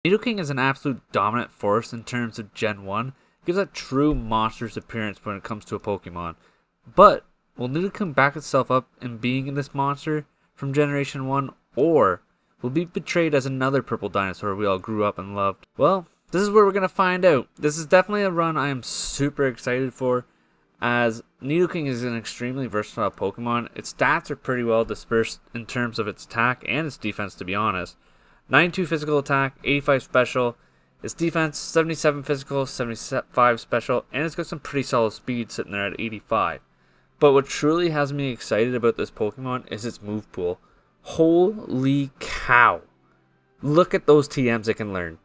Nidoking is an absolute dominant force in terms of Gen 1, gives a true monster's appearance when it comes to a Pokemon. But will Nidoking back itself up in being this monster from Generation 1, or will be betrayed as another purple dinosaur we all grew up and loved? Well, this is where we're going to find out. This is definitely a run I am super excited for, as Nidoking is an extremely versatile Pokemon. Its stats are pretty well dispersed in terms of its attack and its defense, to be honest. 92 physical attack, 85 special. Its defense, 77 physical, 75 special, and it's got some pretty solid speed sitting there at 85. But what truly has me excited about this Pokemon is its move pool. Holy cow. Look at those TMs it can learn.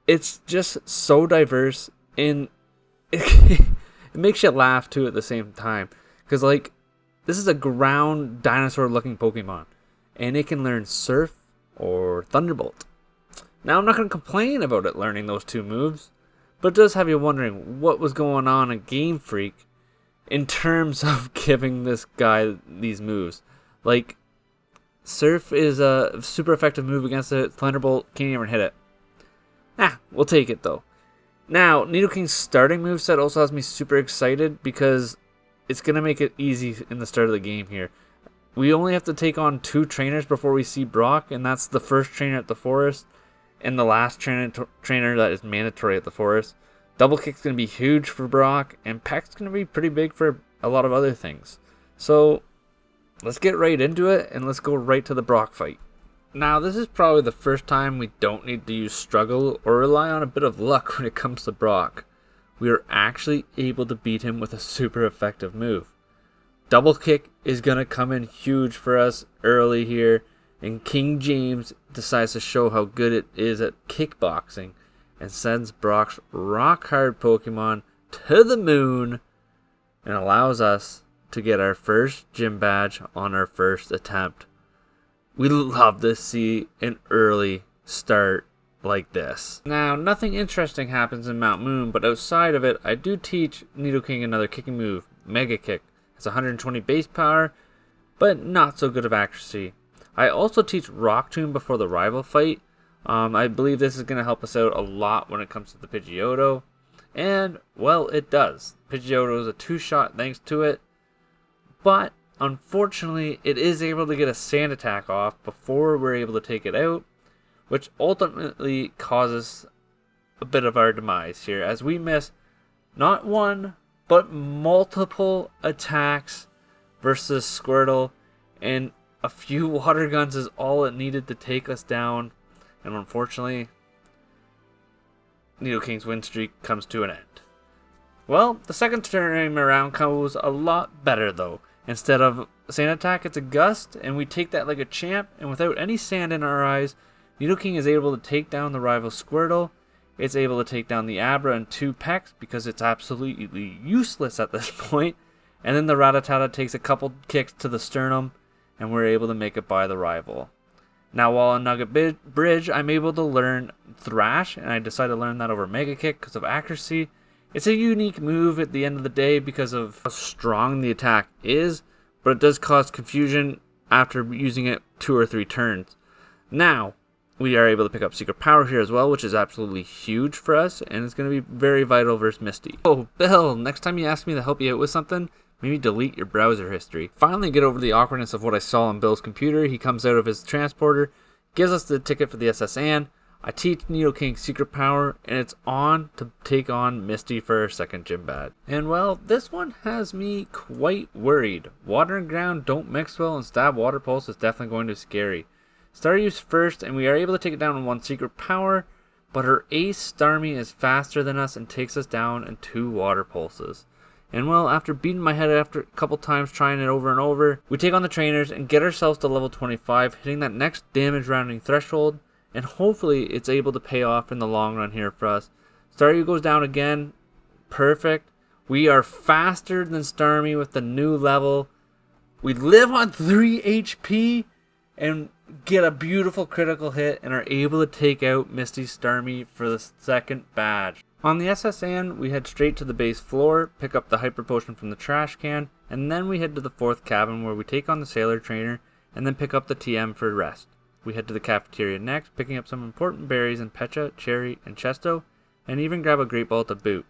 It's just so diverse, and it makes you laugh too at the same time. Because, like, this is a ground dinosaur looking Pokemon, and it can learn Surf or Thunderbolt. Now, I'm not going to complain about it learning those two moves, but it does have you wondering what was going on in Game Freak in terms of giving this guy these moves. Like, Surf is a super effective move against it. Thunderbolt can't even hit it. We'll take it though. Now, Nidoking's starting moveset also has me super excited because it's going to make it easy in the start of the game here. We only have to take on 2 trainers before we see Brock, and that's the first trainer at the forest and the last trainer that is mandatory at the forest. Double Kick's going to be huge for Brock, and Peck's going to be pretty big for a lot of other things. So, let's get right into it, and let's go right to the Brock fight. Now, this is probably the first time we don't need to use struggle or rely on a bit of luck when it comes to Brock. We are actually able to beat him with a super effective move. Double Kick is going to come in huge for us early here, and King James decides to show how good it is at kickboxing and sends Brock's rock-hard Pokemon to the moon and allows us to get our first gym badge on our first attempt. We love to see an early start like this. Now, nothing interesting happens in Mount Moon, but outside of it, I do teach Nidoking another kicking move, Mega Kick. It's 120 base power, but not so good of accuracy. I also teach Rock Tomb before the rival fight. I believe this is going to help us out a lot when it comes to the Pidgeotto. And, well, it does. Pidgeotto is a 2-shot thanks to it. But, unfortunately, it is able to get a sand attack off before we're able to take it out, which ultimately causes a bit of our demise here, as we miss not one, but multiple attacks versus Squirtle, and a few water guns is all it needed to take us down, and unfortunately, Nidoking's win streak comes to an end. Well, the second time around goes a lot better though. Instead of sand attack, it's a gust, and we take that like a champ, and without any sand in our eyes, Nidoking is able to take down the rival Squirtle. It's able to take down the Abra and 2 Pecks because it's absolutely useless at this point. And then the Rattata takes a couple kicks to the sternum, and we're able to make it by the rival. Now, while on Nugget Bridge, I'm able to learn Thrash, and I decided to learn that over Mega Kick because of accuracy. It's a unique move at the end of the day because of how strong the attack is, but it does cause confusion after using it 2 or 3 turns. Now, we are able to pick up Secret Power here as well, which is absolutely huge for us, and it's going to be very vital versus Misty. Oh, Bill, next time you ask me to help you out with something, maybe delete your browser history. Finally get over the awkwardness of what I saw on Bill's computer. He comes out of his transporter, gives us the ticket for the SSN. I teach Nidoking Secret Power, and it's on to take on Misty for her second gym badge. And well, this one has me quite worried. Water and ground don't mix well, and Stab Water Pulse is definitely going to be scary. Staryu's first, and we are able to take it down in 1 Secret Power, but her ace Starmie is faster than us and takes us down in 2 Water Pulses. And well, after beating my head after a couple times trying it over and over, we take on the trainers and get ourselves to level 25, hitting that next damage rounding threshold, and hopefully it's able to pay off in the long run here for us. Staryu goes down again. Perfect. We are faster than Starmie with the new level. We live on 3 HP and get a beautiful critical hit and are able to take out Misty Starmie for the second badge. On the SSN, we head straight to the base floor, pick up the Hyper Potion from the trash can, and then we head to the 4th cabin where we take on the Sailor Trainer and then pick up the TM for rest. We head to the cafeteria next, picking up some important berries in Pecha, Cherry, and Chesto, and even grab a Great Ball to boot.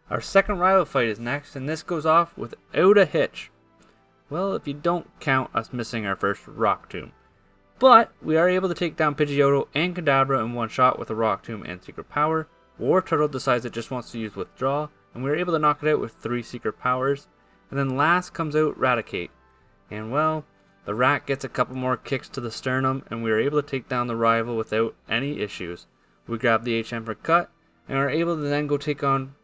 Our second rival fight is next, and this goes off without a hitch. Well, if you don't count us missing our first Rock Tomb. But we are able to take down Pidgeotto and Kadabra in one shot with a Rock Tomb and Secret Power. War Turtle decides it just wants to use Withdraw, and we are able to knock it out with 3 Secret Powers. And then last comes out Raticate. And well, the rat gets a couple more kicks to the sternum, and we are able to take down the rival without any issues. We grab the HM for cut, and are able to then go take on,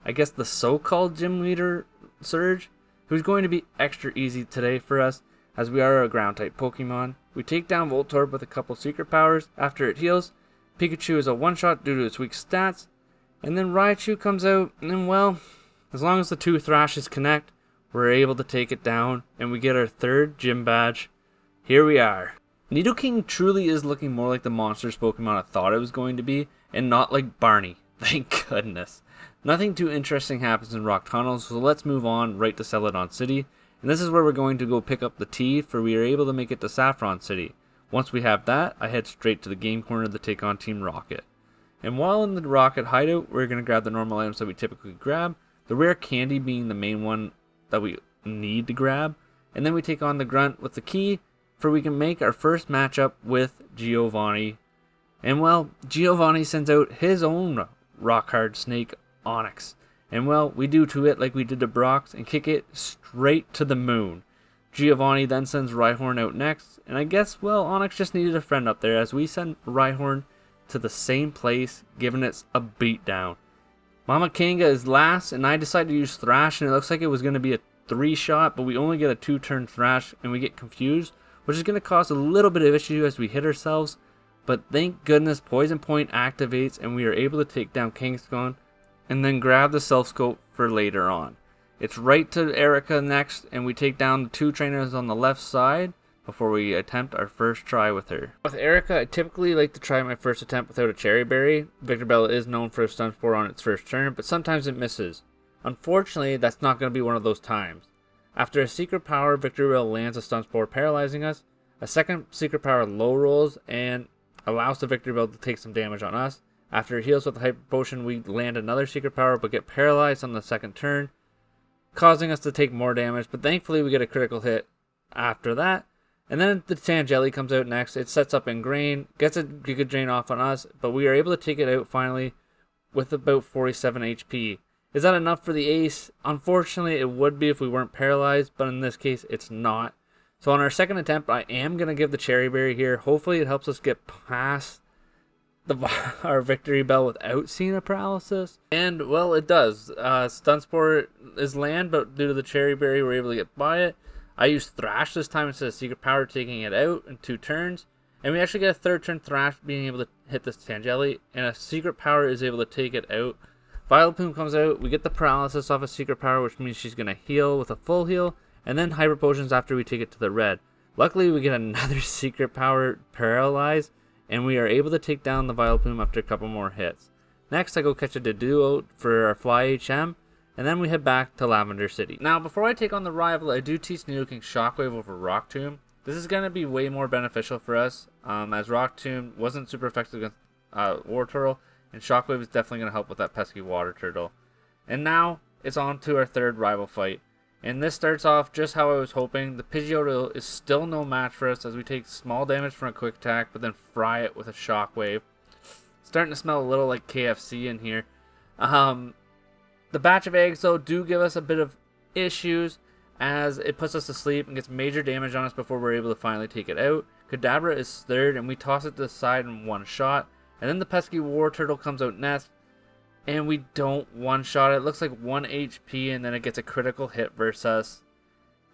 I guess, the so-called gym leader, Surge, who's going to be extra easy today for us, as we are a ground-type Pokemon. We take down Voltorb with a couple Secret Powers. After it heals, Pikachu is a one-shot due to its weak stats, and then Raichu comes out, and well, as long as the 2 Thrashes connect, we're able to take it down, and we get our 3rd gym badge. Here we are. Nidoking truly is looking more like the monsters Pokemon I thought it was going to be, and not like Barney. Thank goodness. Nothing too interesting happens in Rock Tunnels, so let's move on right to Celadon City. And this is where we're going to go pick up the tea, for we are able to make it to Saffron City. Once we have that, I head straight to the game corner to take on Team Rocket. And while in the Rocket hideout, we're going to grab the normal items that we typically grab, the rare candy being the main one that we need to grab, and then we take on the Grunt with the key, for we can make our first matchup with Giovanni. And well, Giovanni sends out his own rock hard snake, Onix, and well, we do to it like we did to Brock's and kick it straight to the moon. Giovanni then sends Rhyhorn out next, and I guess, well, Onix just needed a friend up there, as we send Rhyhorn to the same place, giving it a beatdown. Mama Kanga is last, and I decide to use Thrash, and it looks like it was going to be a 3-shot, but we only get a 2-turn Thrash, and we get confused, which is going to cause a little bit of issue as we hit ourselves, but thank goodness Poison Point activates, and we are able to take down Kangaskhan, and then grab the Silph Co for later on. It's right to Erika next, and we take down the 2 trainers on the left side, before we attempt our first try with her. With Erika, I typically like to try my first attempt without a Cherry Berry. Victreebel is known for a Stun Spore on its first turn, but sometimes it misses. Unfortunately, that's not going to be one of those times. After a Secret Power, Victreebel lands a Stun Spore paralyzing us. A second Secret Power low rolls and allows the Victreebel to take some damage on us. After it heals with the Hyper Potion, we land another Secret Power but get paralyzed on the second turn, causing us to take more damage, but thankfully we get a critical hit after that. And then the Tangeli comes out next. It sets up Ingrain, gets a Giga Drain off on us, but we are able to take it out finally with about 47 HP. Is that enough for the ace? Unfortunately, it would be if we weren't paralyzed, but in this case, it's not. So on our second attempt, I am going to give the Cherry Berry here. Hopefully it helps us get past our Victreebel without seeing a paralysis. And, well, it does. Stun Spore is land, but due to the Cherry Berry, we're able to get by it. I use Thrash this time instead of Secret Power, taking it out in 2 turns. And we actually get a 3rd turn Thrash being able to hit this Tangeli. And a Secret Power is able to take it out. Vileplume comes out. We get the paralysis off a Secret Power, which means she's going to heal with a full heal. And then Hyper Potions after we take it to the red. Luckily, we get another Secret Power Paralyze. And we are able to take down the Vileplume after a couple more hits. Next, I go catch a Doduo for our Fly HM. And then we head back to Lavender City. Now, before I take on the rival, I do teach Nidoking Shockwave over Rock Tomb. This is going to be way more beneficial for us, as Rock Tomb wasn't super effective against War Turtle, and Shockwave is definitely going to help with that pesky Water Turtle. And now, it's on to our 3rd rival fight. And this starts off just how I was hoping. The Pidgeotto is still no match for us, as we take small damage from a quick attack, but then fry it with a Shockwave. Starting to smell a little like KFC in here. The batch of eggs, though, do give us a bit of issues, as it puts us to sleep and gets major damage on us before we're able to finally take it out. Kadabra is 3rd, and we toss it to the side in 1 shot. And then the pesky War Turtle comes out next, and we don't 1-shot it. It looks like 1 HP, and then it gets a critical hit versus us.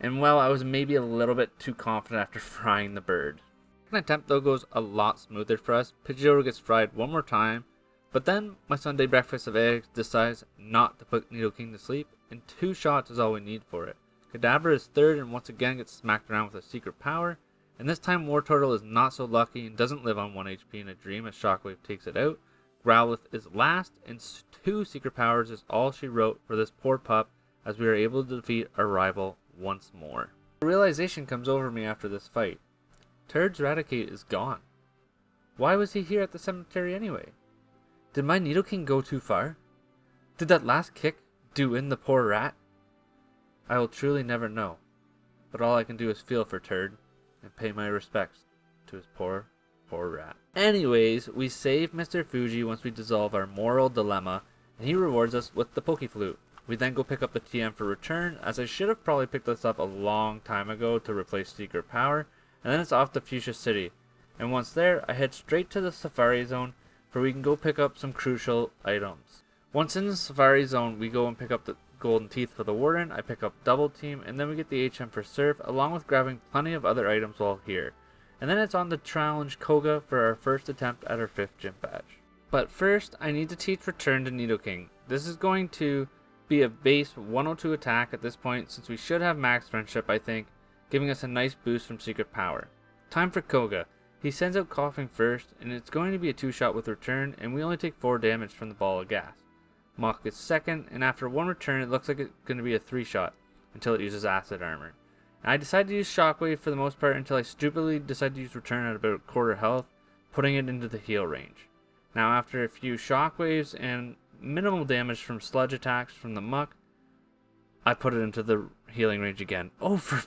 And well, I was maybe a little bit too confident after frying the bird. Second attempt, though, goes a lot smoother for us. Pidgeotto gets fried 1 more time. But then, my Sunday breakfast of eggs decides not to put Nidoking to sleep, and 2 shots is all we need for it. Kadabra is 3rd and once again gets smacked around with a Secret Power, and this time War Turtle is not so lucky and doesn't live on 1 HP in a dream as Shockwave takes it out. Growlithe is last, and 2 Secret Powers is all she wrote for this poor pup, as we are able to defeat our rival once more. A realization comes over me after this fight. Turd's Raticate is gone. Why was he here at the cemetery anyway? Did my Nidoking go too far? Did that last kick do in the poor rat? I will truly never know, but all I can do is feel for Turd and pay my respects to his poor rat. Anyways, we save Mr. Fuji once we dissolve our moral dilemma, and he rewards us with the Pokeflute. We then go pick up the TM for return, as I should have probably picked this up a long time ago to replace Secret Power, and then it's off to Fuchsia City. And once there, I head straight to the Safari Zone, where we can go pick up some crucial items. Once in the Safari Zone, we go and pick up the Golden Teeth for the Warden, I pick up Double Team, and then we get the HM for Surf, along with grabbing plenty of other items while here. And then it's on to challenge Koga for our first attempt at our 5th gym badge. But first, I need to teach Return to Nidoking. This is going to be a base 102 attack at this point, since we should have max friendship, I think, giving us a nice boost from Secret Power. Time for Koga. He sends out Coughing first, and it's going to be a 2-shot with Return, and we only take 4 damage from the Ball of Gas. Mach is second, and after 1 return, it looks like it's going to be a 3-shot, until it uses Acid Armor. And I decided to use Shockwave for the most part until I stupidly decided to use Return at about quarter health, putting it into the heal range. Now after a few Shockwaves and minimal damage from Sludge attacks from the Muck, I put it into the healing range again. Oh, for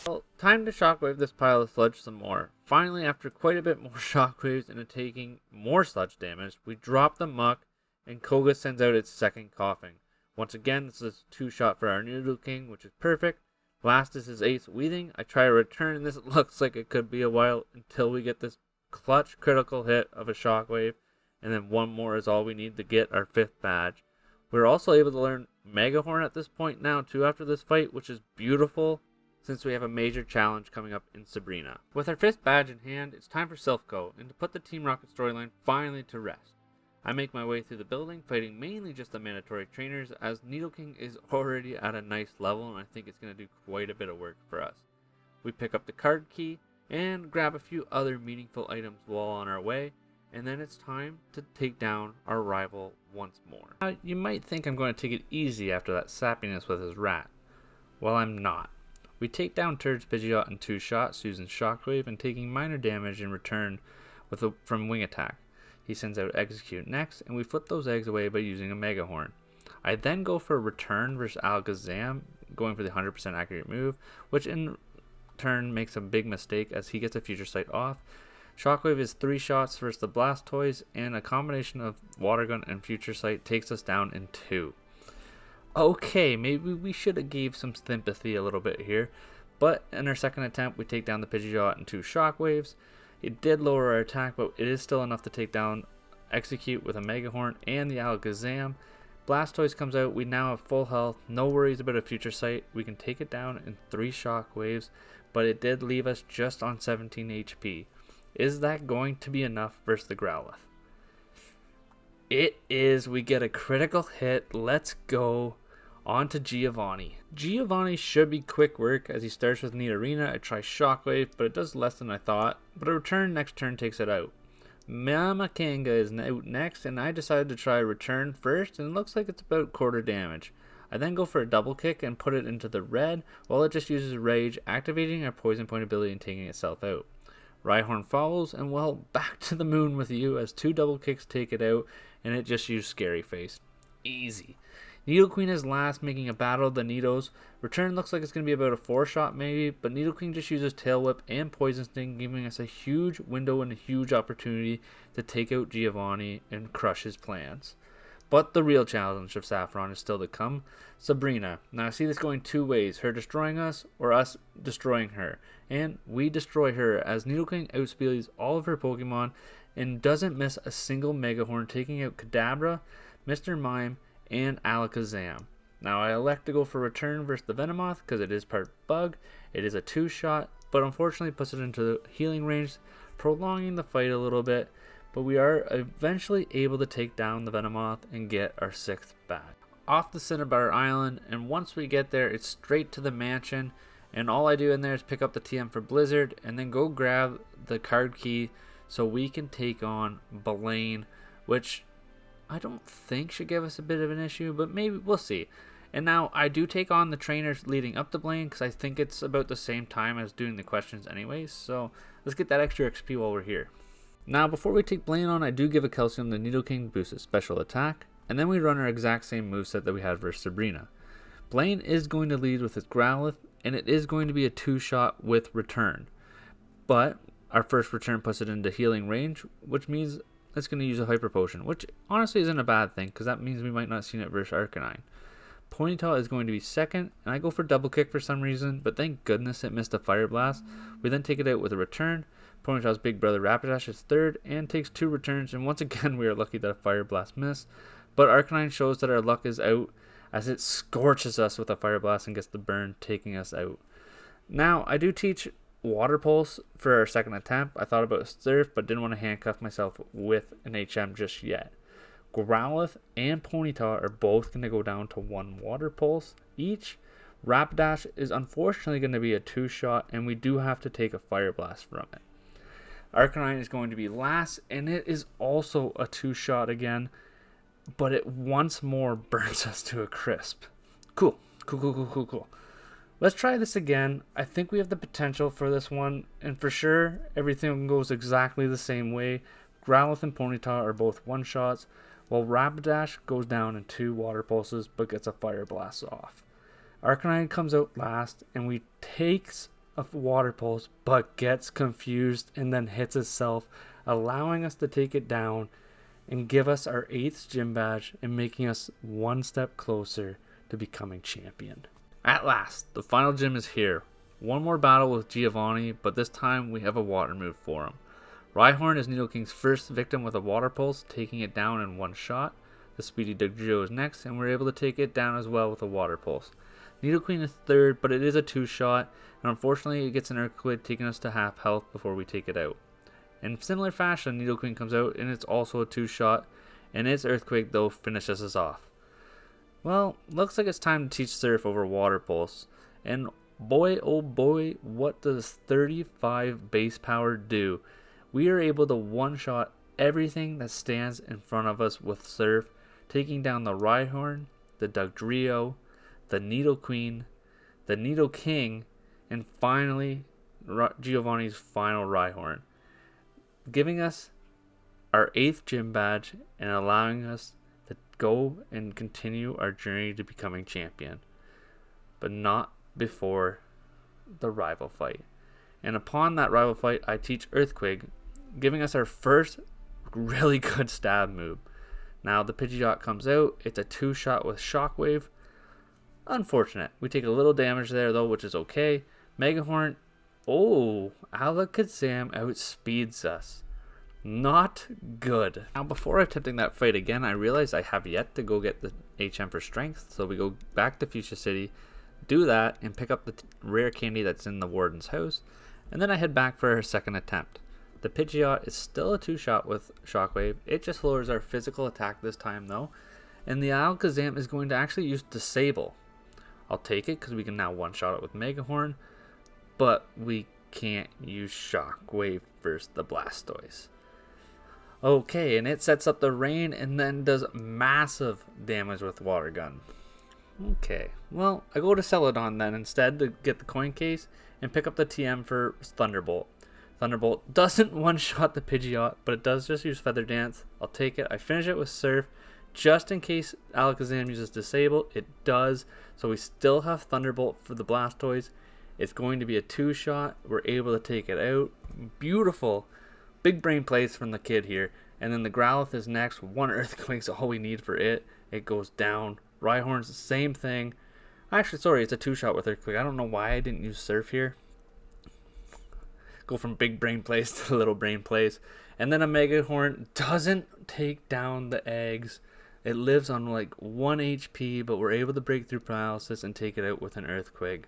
well, time to Shockwave this pile of Sludge some more. Finally, after quite a bit more Shockwaves and taking more Sludge damage, we drop the Muck, and Koga sends out its second Coughing. Once again, this is a 2-shot for our Nidoking, which is perfect. Last is his 8th Weathing. I try to return, and this looks like it could be a while until we get this clutch critical hit of a Shockwave, and then 1 more is all we need to get our 5th badge. We're also able to learn Mega Horn at this point now too after this fight, which is beautiful since we have a major challenge coming up in Sabrina. With our 5th badge in hand, it's time for Silph Co, and to put the Team Rocket storyline finally to rest. I make my way through the building, fighting mainly just the mandatory trainers, as Nidoking is already at a nice level, and I think it's going to do quite a bit of work for us. We pick up the card key, and grab a few other meaningful items while on our way, and then it's time to take down our rival once more. Now, you might think I'm going to take it easy after that sappiness with his rat. Well, I'm not. We take down Turd's Pidgeot in 2 shots using Shockwave and taking minor damage in return from Wing Attack. He sends out Execute next, and we flip those eggs away by using a Mega Horn. I then go for a Return versus Alakazam, going for the 100% accurate move, which in turn makes a big mistake as he gets a Future Sight off. Shockwave is 3 shots versus the Blastoise, and a combination of Water Gun and Future Sight takes us down in 2. Okay, maybe we should have gave some sympathy a little bit here, but in our second attempt we take down the Pidgeot in 2 Shockwaves. It did lower our attack, but it is still enough to take down Execute with a Mega Horn and the Alakazam. Blastoise comes out, we now have full health, no worries about a Future Sight, we can take it down in 3 Shockwaves, but it did leave us just on 17 HP. Is that going to be enough versus the Growlithe? It is. We get a critical hit. Let's go on to Giovanni. Giovanni should be quick work as he starts with Nidorina. I try Shockwave, but it does less than I thought, but a Return next turn takes it out. Mama Kanga is out next, and I decided to try Return first, and it looks like it's about quarter damage. I then go for a double kick and put it into the red, while it just uses Rage, activating our Poison Point ability and taking itself out. Rhyhorn follows, and well, back to the moon with you as 2 double kicks take it out, and it just used Scary Face. Easy. Nidoqueen is last, making a battle of the Nidos. Return looks like it's going to be about a 4-shot maybe, but Nidoqueen just uses Tail Whip and Poison Sting, giving us a huge window and a huge opportunity to take out Giovanni and crush his plans. But the real challenge of Saffron is still to come. Sabrina. Now I see this going 2 ways, her destroying us or us destroying her. And we destroy her as Nidoking outspeeds all of her Pokemon and doesn't miss a single Mega Horn, taking out Kadabra, Mr. Mime, and Alakazam. Now I elect to go for Return versus the Venomoth because it is part bug. It is a 2-shot, but unfortunately puts it into the healing range, prolonging the fight a little bit. But we are eventually able to take down the Venomoth and get our 6th badge. Off the Cinnabar Island, and once we get there, it's straight to the mansion, and all I do in there is pick up the TM for Blizzard, and then go grab the card key so we can take on Blaine, which I don't think should give us a bit of an issue, but maybe we'll see. And now I do take on the trainers leading up to Blaine, because I think it's about the same time as doing the questions anyways, so let's get that extra XP while we're here. Now, before we take Blaine on, I do give a calcium the Nidoking to boost its special attack, and then we run our exact same moveset that we had versus Sabrina. Blaine is going to lead with his Growlithe, and it is going to be a 2-shot with return. But our first return puts it into healing range, which means it's going to use a Hyper Potion, which honestly isn't a bad thing, because that means we might not see it versus Arcanine. Ponyta is going to be second, and I go for Double Kick for some reason, but thank goodness it missed a Fire Blast. We then take it out with a return. Ponyta's big brother Rapidash is third and takes 2 returns, and once again we are lucky that a Fire Blast missed. But Arcanine shows that our luck is out as it scorches us with a Fire Blast and gets the burn, taking us out. Now, I do teach Water Pulse for our second attempt. I thought about Surf, but didn't want to handcuff myself with an HM just yet. Growlithe and Ponyta are both going to go down to 1 Water Pulse each. Rapidash is unfortunately going to be a 2-shot, and we do have to take a Fire Blast from it. Arcanine is going to be last, and it is also a 2-shot again, but it once more burns us to a crisp. Cool. Let's try this again. I think we have the potential for this one, and for sure, everything goes exactly the same way. Growlithe and Ponyta are both 1-shots, while Rapidash goes down in 2 Water Pulses, but gets a Fire Blast off. Arcanine comes out last, and we takes a Water Pulse, but gets confused and then hits itself, allowing us to take it down and give us our 8th gym badge and making us 1 step closer to becoming champion. At last, the final gym is here. One more battle with Giovanni, but this time we have a water move for him. Rhyhorn is Nidoking's first victim with a Water Pulse, taking it down in 1 shot. The speedy Dugtrio is next, and we're able to take it down as well with a Water Pulse. Nidoking is third, but it is a 2-shot, and unfortunately it gets an Earthquake, taking us to half health before we take it out. In similar fashion, Nidoking comes out, and it's also a 2-shot, and its Earthquake, though, finishes us off. Well, looks like it's time to teach Surf over Water Pulse, and boy oh boy, what does 35 base power do? We are able to 1-shot everything that stands in front of us with Surf, taking down the Rhyhorn, the Dugtrio, the Nidoqueen, the Nidoking, and finally Giovanni's final Rhyhorn, giving us our 8th gym badge and allowing us to go and continue our journey to becoming champion, but not before the rival fight. And upon that rival fight, I teach Earthquake, giving us our first really good stab move. Now the Pidgeot comes out, it's a 2-shot with Shockwave. Unfortunate. We take a little damage there though, which is okay. Megahorn, Alakazam outspeeds us. Not good. Now before attempting that fight again, I realized I have yet to go get the HM for strength, so we go back to Fuchsia City, do that, and pick up the rare candy that's in the Warden's house, and then I head back for our second attempt. The Pidgeot is still a 2-shot with Shockwave. It just lowers our physical attack this time though, and the Alakazam is going to actually use Disable. I'll take it because we can now 1-shot it with Megahorn, but we can't use Shockwave versus the Blastoise. Okay, and it sets up the rain and then does massive damage with Water Gun. Okay, well, I go to Celadon then instead to get the coin case and pick up the TM for Thunderbolt. Thunderbolt doesn't 1-shot the Pidgeot, but it does just use Feather Dance. I'll take it. I finish it with Surf just in case Alakazam uses Disable. It does, so we still have Thunderbolt for the Blastoise. It's going to be a 2-shot. We're able to take it out. Beautiful. Big brain plays from the kid here. And then the Growlithe is next. 1 Earthquake's all we need for it. It goes down. Rhyhorn's the same thing. Actually, sorry, it's a 2-shot with Earthquake. I don't know why I didn't use Surf here. Go from big brain plays to little brain plays. And then a Megahorn doesn't take down the eggs. It lives on like 1 HP, but we're able to break through paralysis and take it out with an Earthquake.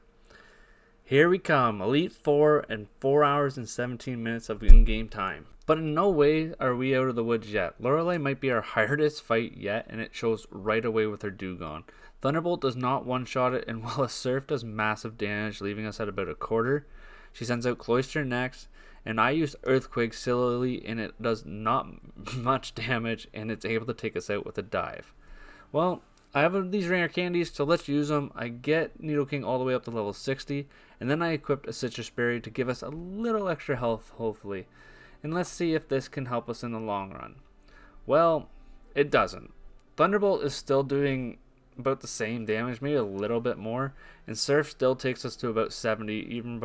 Here we come, Elite Four and 4 hours and 17 minutes of in-game time. But in no way are we out of the woods yet. Lorelei might be our hardest fight yet, and it shows right away with her Dewgong. Thunderbolt does not one-shot it, and while a Surf does massive damage, leaving us at about a quarter, she sends out Cloyster next, and I use Earthquake sillily, and it does not much damage, and it's able to take us out with a dive. Well, I have these rare candies, so let's use them. I get Nidoking all the way up to level 60, and then I equipped a Citrus Berry to give us a little extra health, hopefully. and let's see if this can help us in the long run. Well, it doesn't. Thunderbolt is still doing about the same damage, maybe a little bit more, and Surf still takes us to about 70,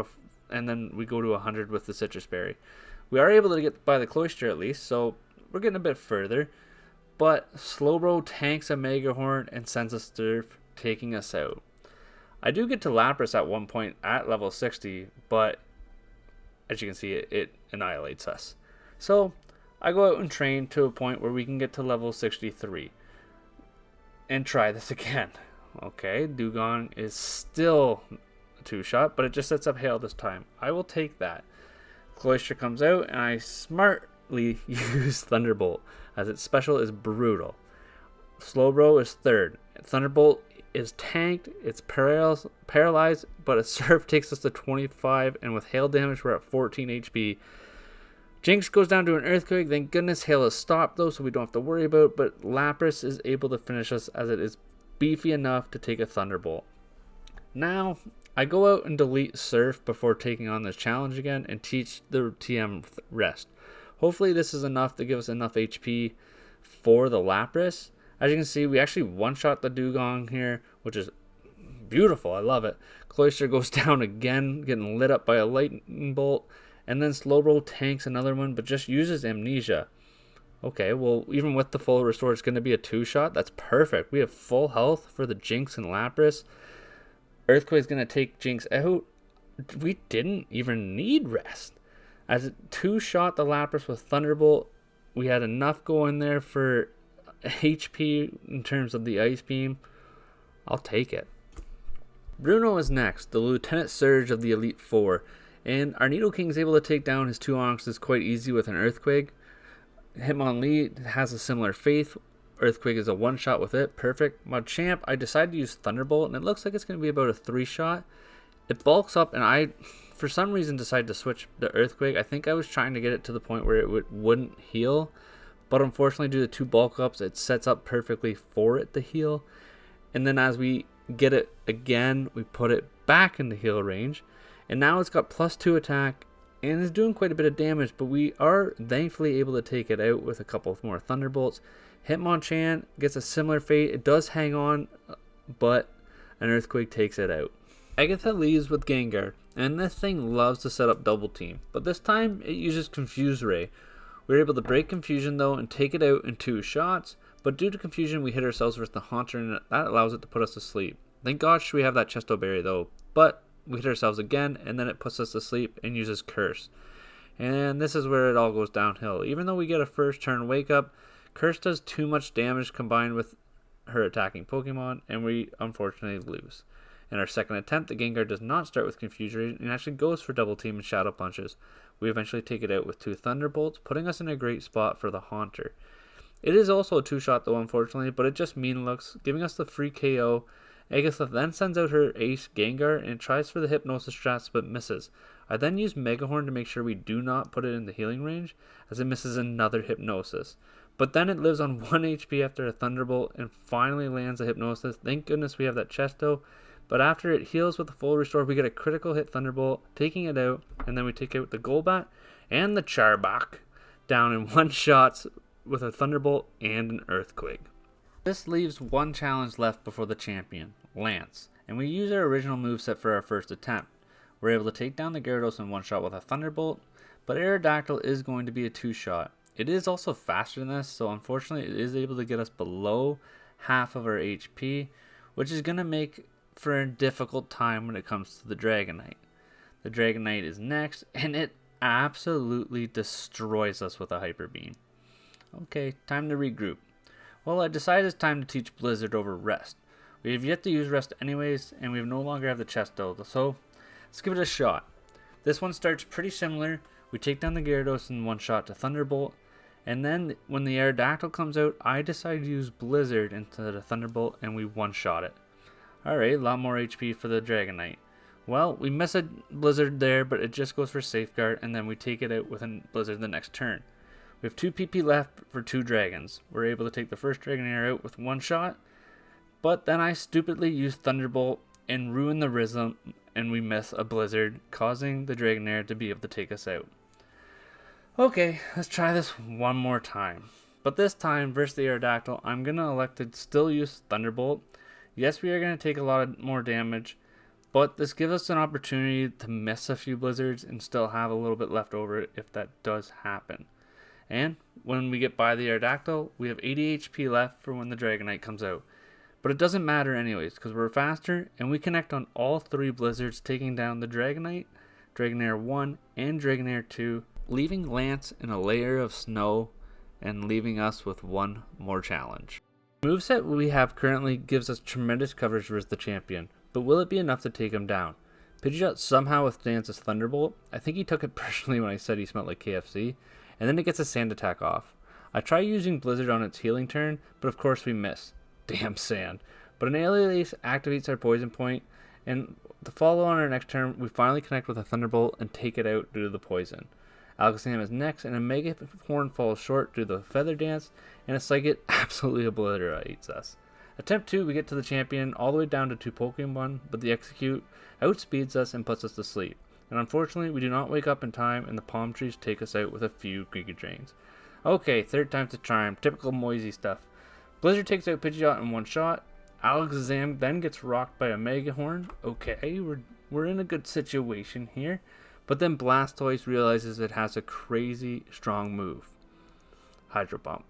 and then we go to 100 with the Citrus Berry. We are able to get by the Cloyster at least, so we're getting a bit further, but Slowbro tanks a Mega Horn and sends a Surf, taking us out. I do get to Lapras at one point at level 60, but as you can see, it annihilates us. So I go out and train to a point where we can get to level 63 and try this again. Okay, Dewgong is still a 2-shot, but it just sets up Hail this time. I will take that. Cloyster comes out, and I smartly use Thunderbolt, as its special is Brutal. Slowbro is third. Thunderbolt is tanked, it's paralyzed, but a Surf takes us to 25, and with Hail damage, we're at 14 HP. Jinx goes down to an Earthquake. Thank goodness Hail is stopped, though, so we don't have to worry about it, but Lapras is able to finish us, as it is beefy enough to take a Thunderbolt. Now, I go out and delete Surf before taking on this challenge again and teach the TM Rest. Hopefully this is enough to give us enough HP for the Lapras. As you can see, we actually one-shot the Dewgong here, which is beautiful. I love it. Cloyster goes down again, getting lit up by a lightning bolt, and then Slowbro tanks another one, but just uses Amnesia. Okay, well, even with the full restore, it's going to be a 2-shot. That's perfect. We have full health for the Jinx and Lapras. Earthquake's going to take Jinx out. We didn't even need rest. As it 2-shot the Lapras with Thunderbolt, we had enough going there for HP in terms of the Ice Beam. I'll take it. Bruno is next, the Lieutenant Surge of the Elite Four, and our Nidoking is able to take down his 2 Onixes quite easy with an Earthquake. Hitmonlee has a similar fate. Earthquake is a 1-shot with it. Perfect. Machamp, I decided to use Thunderbolt, and it looks like it's going to be about a 3-shot. It bulks up, and I, for some reason, decided to switch the Earthquake. I think I was trying to get it to the point where it wouldn't heal, but unfortunately, due to 2 bulk ups, it sets up perfectly for it to heal. And then as we get it again, we put it back in the heal range, and now it's got +2 attack, and is doing quite a bit of damage, but we are thankfully able to take it out with a couple of more Thunderbolts. Hitmonchan gets a similar fate. It does hang on, but an Earthquake takes it out. Agatha leaves with Gengar, and this thing loves to set up double team, but this time it uses Confuse Ray. We're able to break Confusion though and take it out in 2 shots, but due to Confusion we hit ourselves with the Haunter, and that allows it to put us to sleep. Thank gosh we have that Chesto Berry though, but we hit ourselves again, and then it puts us to sleep and uses Curse. And this is where it all goes downhill. Even though we get a first turn wake up, Curse does too much damage combined with her attacking Pokemon, and we unfortunately lose. In our second attempt, the Gengar does not start with Confusion and actually goes for Double Team and Shadow Punches. We eventually take it out with 2 Thunderbolts, putting us in a great spot for the Haunter. It is also a 2-shot though, unfortunately, but it just mean looks, giving us the free KO. Agatha then sends out her ace Gengar and tries for the Hypnosis strats but misses. I then use Mega Horn to make sure we do not put it in the healing range, as it misses another Hypnosis. But then it lives on 1 HP after a Thunderbolt and finally lands a Hypnosis. Thank goodness we have that Chesto. But after it heals with the full restore, we get a critical hit Thunderbolt, taking it out, and then we take out the Golbat and the Charbak down in 1 shot with a Thunderbolt and an Earthquake. This leaves 1 challenge left before the champion, Lance, and we use our original moveset for our first attempt. We're able to take down the Gyarados in 1 shot with a Thunderbolt, but Aerodactyl is going to be a 2-shot. It is also faster than this, so unfortunately it is able to get us below half of our HP, which is going to make for a difficult time when it comes to the Dragonite. The Dragonite is next, and it absolutely destroys us with a Hyper Beam. Okay, time to regroup. Well, I decided it's time to teach Blizzard over Rest. We have yet to use Rest anyways, and we no longer have the Chesto, so let's give it a shot. This one starts pretty similar. We take down the Gyarados in 1 shot to Thunderbolt, and then when the Aerodactyl comes out, I decide to use Blizzard instead of Thunderbolt, and we 1-shot it. Alright, a lot more HP for the Dragonite. Well, we miss a Blizzard there, but it just goes for Safeguard, and then we take it out with a Blizzard the next turn. We have 2 PP left for 2 Dragons. We're able to take the first Dragonair out with 1 shot, but then I stupidly use Thunderbolt and ruin the rhythm, and we miss a Blizzard, causing the Dragonair to be able to take us out. Okay, let's try this one more time. But this time, versus the Aerodactyl, I'm going to elect to still use Thunderbolt. Yes, we are going to take a lot more damage, but this gives us an opportunity to miss a few blizzards and still have a little bit left over if that does happen. And when we get by the Aerodactyl, we have 80 HP left for when the Dragonite comes out. But it doesn't matter anyways, because we're faster, and we connect on all 3 blizzards, taking down the Dragonite, Dragonair 1, and Dragonair 2, leaving Lance in a layer of snow and leaving us with one more challenge. The moveset we have currently gives us tremendous coverage versus the champion, but will it be enough to take him down? Pidgeot somehow withstands his Thunderbolt. I think he took it personally when I said he smelled like KFC, and then it gets a sand attack off. I try using Blizzard on its healing turn, but of course we miss. Damn sand. But an Alias activates our poison point, and to follow on our next turn, we finally connect with a Thunderbolt and take it out due to the poison. Alakazam is next, and a Mega Horn falls short due to the Feather Dance, and a Psychic absolutely obliterates us. Attempt 2, we get to the champion all the way down to 2 Pokemon, but the Execute outspeeds us and puts us to sleep. And unfortunately, we do not wake up in time, and the palm trees take us out with a few Giga Drains. Okay, third time's the charm, typical Moisey stuff. Blizzard takes out Pidgeot in one shot. Alakazam then gets rocked by a Mega Horn. Okay, we're in a good situation here. But then Blastoise realizes it has a crazy strong move, Hydro Pump,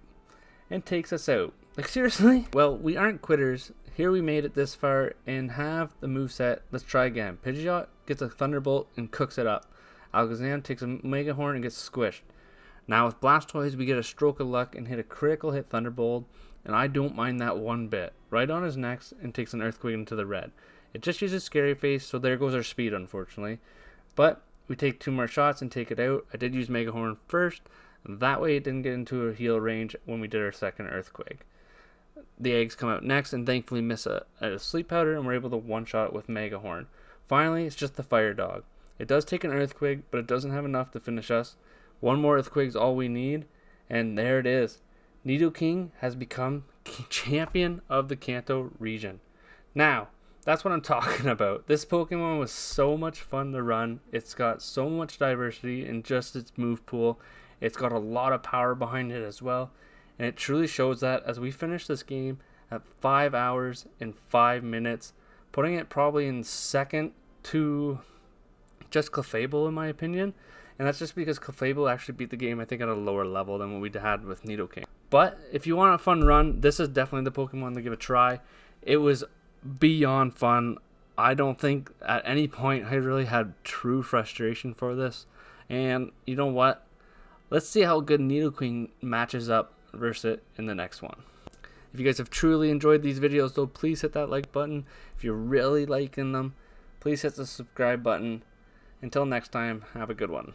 and takes us out. Like, seriously? Well, we aren't quitters. Here we made it this far and have the moveset. Let's try again. Pidgeot gets a Thunderbolt and cooks it up. Alakazam takes a Mega Horn and gets squished. Now with Blastoise, we get a stroke of luck and hit a critical hit Thunderbolt, and I don't mind that one bit. Right on his neck, and takes an Earthquake into the red. It just uses Scary Face, so there goes our speed, unfortunately. But we take 2 more shots and take it out. I did use Mega Horn first. That way it didn't get into a heal range when we did our second Earthquake. The eggs come out next and thankfully miss a Sleep Powder, and we're able to one-shot it with Mega Horn. Finally, it's just the Fire Dog. It does take an Earthquake, but it doesn't have enough to finish us. One more Earthquake is all we need, and there it is. Nidoking has become champion of the Kanto region. Now, that's what I'm talking about. This Pokemon was so much fun to run. It's got so much diversity in just its move pool. It's got a lot of power behind it as well. And it truly shows that as we finish this game at 5 hours and 5 minutes, putting it probably in second to just Clefable in my opinion. And that's just because Clefable actually beat the game, I think, at a lower level than what we had with Nidoking. But if you want a fun run, this is definitely the Pokemon to give a try. It was beyond fun. I don't think at any point I really had true frustration for this. And you know what? Let's see how good Nidoking matches up versus it in the next one. If you guys have truly enjoyed these videos, though, please hit that like button. If you're really liking them, please hit the subscribe button. Until next time, have a good one.